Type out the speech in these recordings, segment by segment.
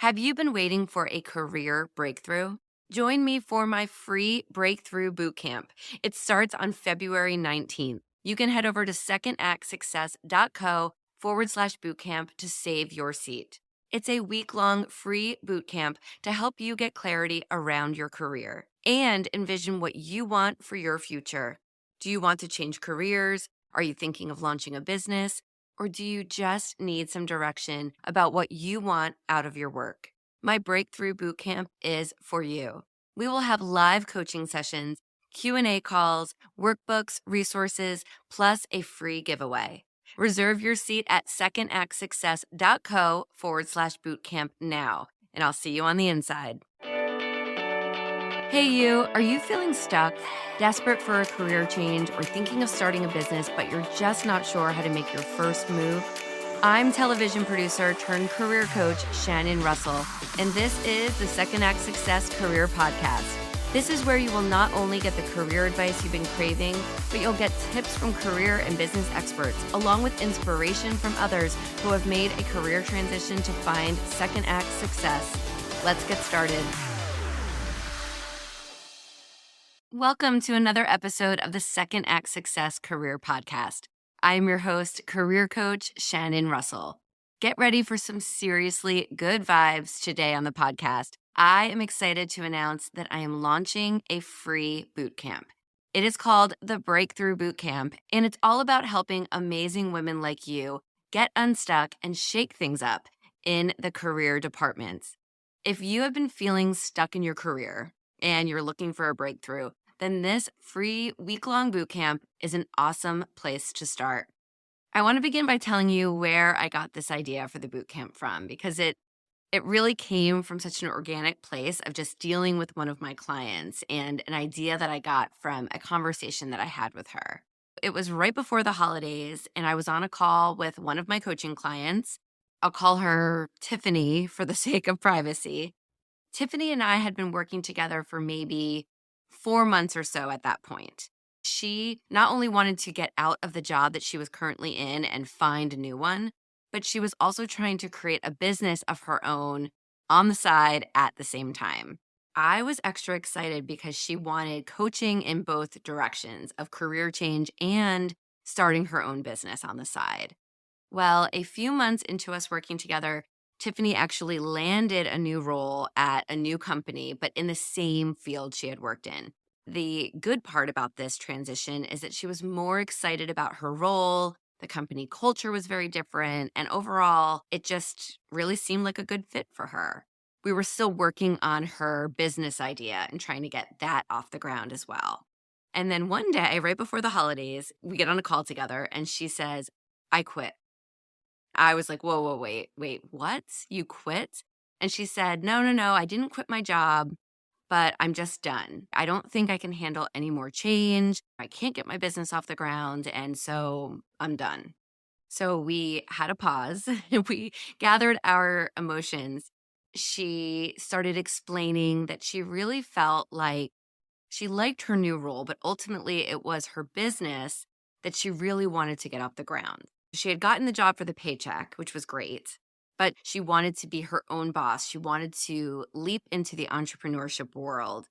Have you been waiting for a career breakthrough? Join me for my free Breakthrough Bootcamp. It starts on February 19th. You can head over to secondactsuccess.co/bootcamp to save your seat. It's a week-long free bootcamp to help you get clarity around your career and envision what you want for your future. Do you want to change careers? Are you thinking of launching a business? Or do you just need some direction about what you want out of your work? My Breakthrough Bootcamp is for you. We will have live coaching sessions, Q&A calls, workbooks, resources, plus a free giveaway. Reserve your seat at secondactsuccess.co/bootcamp now, and I'll see you on the inside. Hey you, are you feeling stuck, desperate for a career change, or thinking of starting a business, but you're just not sure how to make your first move? I'm television producer turned career coach Shannon Russell, and this is the Second Act Success Career Podcast. This is where you will not only get the career advice you've been craving, but you'll get tips from career and business experts, along with inspiration from others who have made a career transition to find second act success. Let's get started. Welcome to another episode of the Second Act Success Career Podcast. I am your host, career coach Shannon Russell. Get ready for some seriously good vibes today on the podcast. I am excited to announce that I am launching a free bootcamp. It is called the Breakthrough Bootcamp, and it's all about helping amazing women like you get unstuck and shake things up in the career departments. If you have been feeling stuck in your career and you're looking for a breakthrough, then this free week-long bootcamp is an awesome place to start. I want to begin by telling you where I got this idea for the bootcamp from, because it really came from such an organic place of just dealing with one of my clients and an idea that I got from a conversation that I had with her. It was right before the holidays, and I was on a call with one of my coaching clients. I'll call her Tiffany for the sake of privacy. Tiffany and I had been working together for maybe 4 months or so at that point. She not only wanted to get out of the job that she was currently in and find a new one, but she was also trying to create a business of her own on the side at the same time. I was extra excited because she wanted coaching in both directions of career change and starting her own business on the side. Well, a few months into us working together, Tiffany actually landed a new role at a new company, but in the same field she had worked in. The good part about this transition is that she was more excited about her role. The company culture was very different, and overall, it just really seemed like a good fit for her. We were still working on her business idea and trying to get that off the ground as well. And then one day, right before the holidays, we get on a call together, and she says, "I quit." I was like, whoa, wait, what? You quit? And she said, no, I didn't quit my job, but I'm just done. I don't think I can handle any more change. I can't get my business off the ground, and so I'm done. So we had a pause. We gathered our emotions. She started explaining that she really felt like she liked her new role, but ultimately it was her business that she really wanted to get off the ground. She had gotten the job for the paycheck, which was great, but she wanted to be her own boss. She wanted to leap into the entrepreneurship world.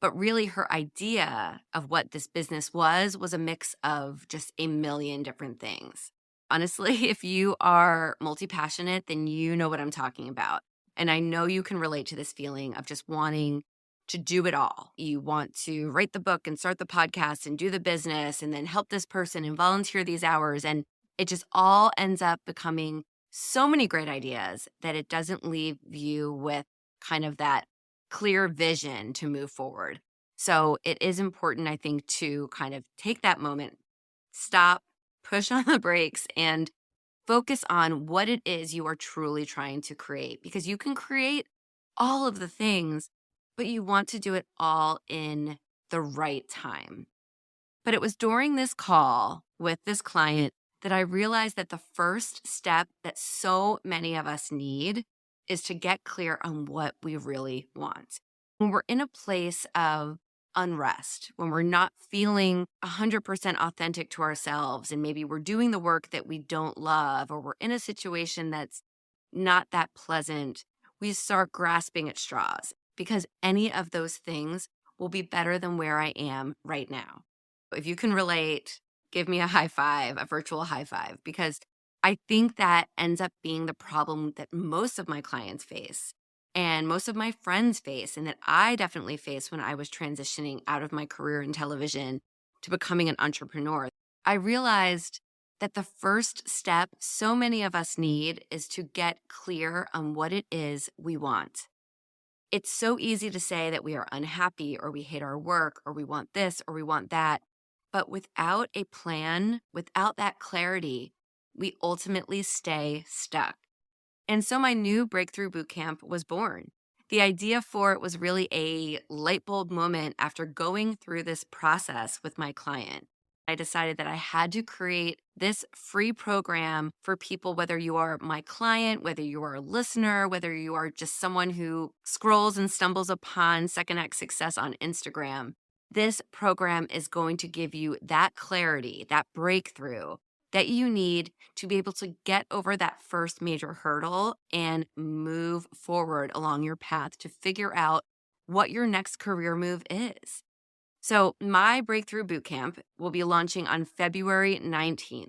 But really, her idea of what this business was a mix of just a million different things. Honestly, if you are multi-passionate, then you know what I'm talking about. And I know you can relate to this feeling of just wanting to do it all. You want to write the book and start the podcast and do the business and then help this person and volunteer these hours. And it just all ends up becoming so many great ideas that it doesn't leave you with kind of that clear vision to move forward. So it is important, I think, to kind of take that moment, stop, push on the brakes, and focus on what it is you are truly trying to create. Because you can create all of the things, but you want to do it all in the right time. But it was during this call with this client that I realized that the first step that so many of us need is to get clear on what we really want. When we're in a place of unrest, when we're not feeling 100% authentic to ourselves, and maybe we're doing the work that we don't love, or we're in a situation that's not that pleasant, we start grasping at straws because any of those things will be better than where I am right now. If you can relate, give me a high five, a virtual high five, because I think that ends up being the problem that most of my clients face and most of my friends face, and that I definitely faced when I was transitioning out of my career in television to becoming an entrepreneur. I realized that the first step so many of us need is to get clear on what it is we want. It's so easy to say that we are unhappy or we hate our work or we want this or we want that. But without a plan, without that clarity, we ultimately stay stuck. And so my new Breakthrough Bootcamp was born. The idea for it was really a light bulb moment after going through this process with my client. I decided that I had to create this free program for people, whether you are my client, whether you are a listener, whether you are just someone who scrolls and stumbles upon Second Act Success on Instagram. This program is going to give you that clarity, that breakthrough that you need to be able to get over that first major hurdle and move forward along your path to figure out what your next career move is. So, my Breakthrough Bootcamp will be launching on February 19th.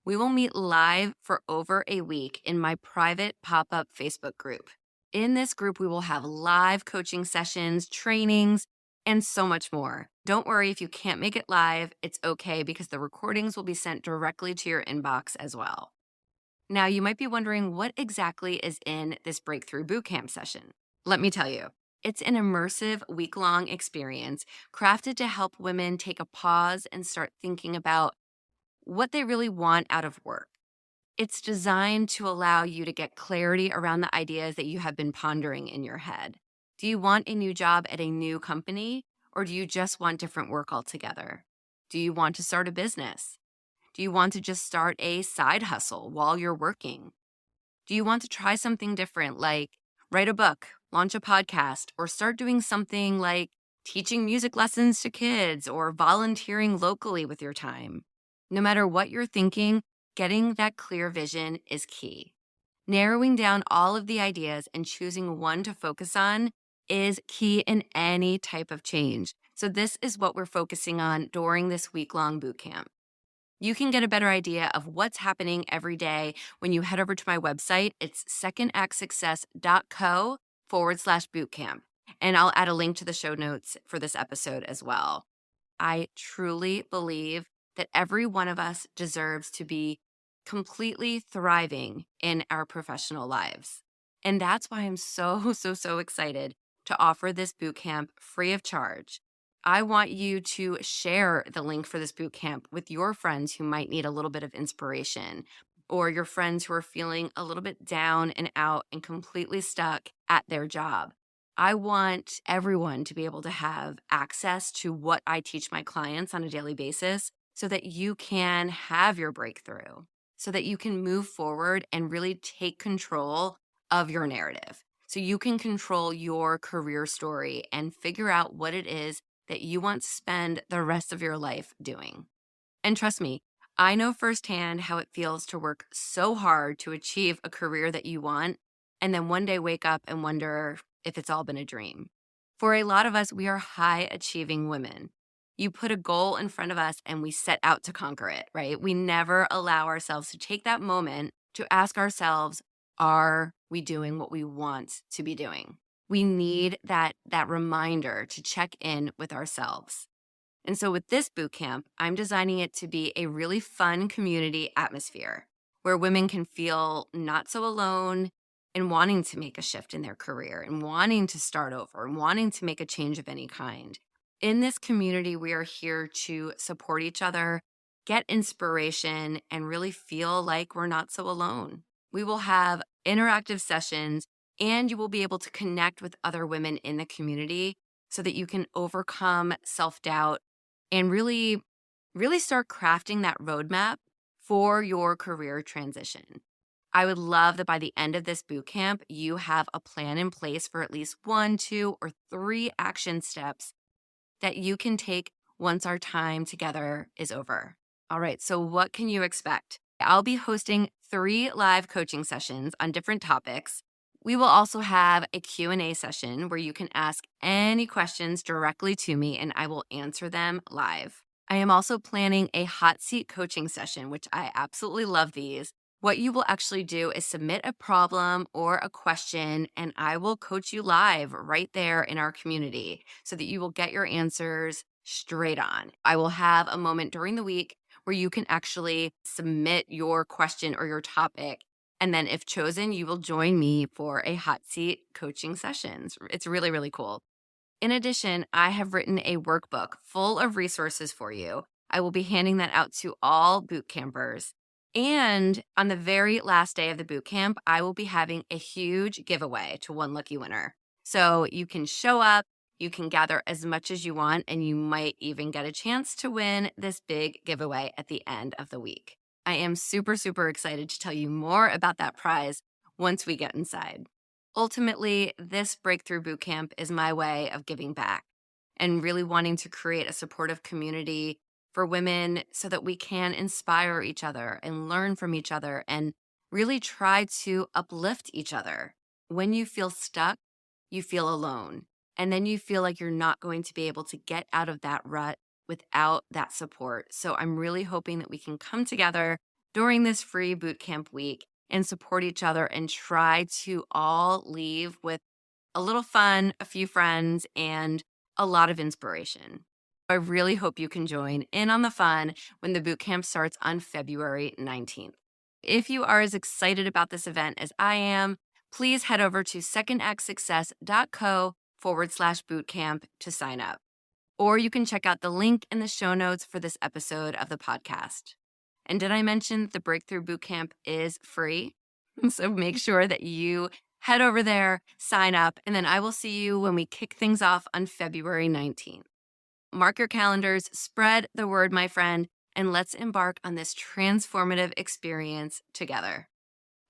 We will meet live for over a week in my private pop-up Facebook group. In this group, we will have live coaching sessions, trainings, and so much more. Don't worry if you can't make it live, it's okay because the recordings will be sent directly to your inbox as well. Now, you might be wondering what exactly is in this Breakthrough Bootcamp session. Let me tell you. It's an immersive week-long experience crafted to help women take a pause and start thinking about what they really want out of work. It's designed to allow you to get clarity around the ideas that you have been pondering in your head. Do you want a new job at a new company, or do you just want different work altogether? Do you want to start a business? Do you want to just start a side hustle while you're working? Do you want to try something different, like write a book, launch a podcast, or start doing something like teaching music lessons to kids or volunteering locally with your time? No matter what you're thinking, getting that clear vision is key. Narrowing down all of the ideas and choosing one to focus on is key in any type of change. So this is what we're focusing on during this week-long bootcamp. You can get a better idea of what's happening every day when you head over to my website. It's secondactsuccess.co/bootcamp. And I'll add a link to the show notes for this episode as well. I truly believe that every one of us deserves to be completely thriving in our professional lives. And that's why I'm so excited to offer this bootcamp free of charge. I want you to share the link for this bootcamp with your friends who might need a little bit of inspiration, or your friends who are feeling a little bit down and out and completely stuck at their job. I want everyone to be able to have access to what I teach my clients on a daily basis so that you can have your breakthrough, so that you can move forward and really take control of your narrative. So you can control your career story and figure out what it is that you want to spend the rest of your life doing. And trust me, I know firsthand how it feels to work so hard to achieve a career that you want, and then one day wake up and wonder if it's all been a dream. For a lot of us, we are high achieving women. You put a goal in front of us and we set out to conquer it, right? We never allow ourselves to take that moment to ask ourselves, are we doing what we want to be doing? We need that reminder to check in with ourselves. And so with this bootcamp, I'm designing it to be a really fun community atmosphere where women can feel not so alone in wanting to make a shift in their career and wanting to start over and wanting to make a change of any kind. In this community, we are here to support each other, get inspiration, and really feel like we're not so alone. We will have interactive sessions, and you will be able to connect with other women in the community so that you can overcome self-doubt and really start crafting that roadmap for your career transition. I would love that by the end of this bootcamp, you have a plan in place for at least 1, 2, or 3 action steps that you can take once our time together is over. All right, so what can you expect? I'll be hosting 3 live coaching sessions on different topics We will also have a Q&A session where you can ask any questions directly to me and I will answer them live. I am also planning a hot seat coaching session, which I absolutely love these. What you will actually do is submit a problem or a question, and I will coach you live right there in our community so that you will get your answers straight on. I will have a moment during the week where you can actually submit your question or your topic. And then, if chosen, you will join me for a hot seat coaching sessions. It's really, really cool. In addition, I have written a workbook full of resources for you. I will be handing that out to all boot campers. And on the very last day of the boot camp, I will be having a huge giveaway to one lucky winner. So you can show up, you can gather as much as you want, and you might even get a chance to win this big giveaway at the end of the week. I am super, super excited to tell you more about that prize once we get inside. Ultimately, this Breakthrough Bootcamp is my way of giving back and really wanting to create a supportive community for women so that we can inspire each other and learn from each other and really try to uplift each other. When you feel stuck, you feel alone. And then you feel like you're not going to be able to get out of that rut without that support. So I'm really hoping that we can come together during this free bootcamp week and support each other and try to all leave with a little fun, a few friends, and a lot of inspiration. I really hope you can join in on the fun when the bootcamp starts on February 19th. If you are as excited about this event as I am, please head over to secondactsuccess.co/bootcamp to sign up. Or you can check out the link in the show notes for this episode of the podcast. And did I mention the Breakthrough Bootcamp is free? So make sure that you head over there, sign up, and then I will see you when we kick things off on February 19th. Mark your calendars, spread the word, my friend, and let's embark on this transformative experience together.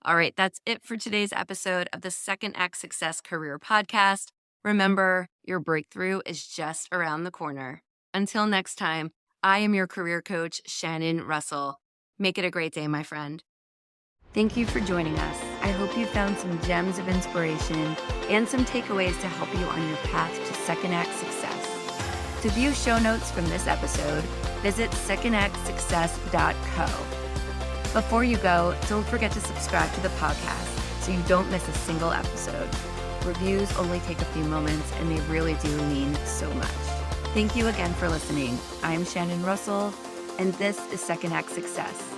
All right, that's it for today's episode of the Second Act Success Career Podcast. Remember, your breakthrough is just around the corner. Until next time, I am your career coach, Shannon Russell. Make it a great day, my friend. Thank you for joining us. I hope you found some gems of inspiration and some takeaways to help you on your path to Second Act Success. To view show notes from this episode, visit secondactsuccess.co. Before you go, don't forget to subscribe to the podcast so you don't miss a single episode. Reviews only take a few moments and they really do mean so much. Thank you again for listening. I'm Shannon Russell, and this is Second Act Success.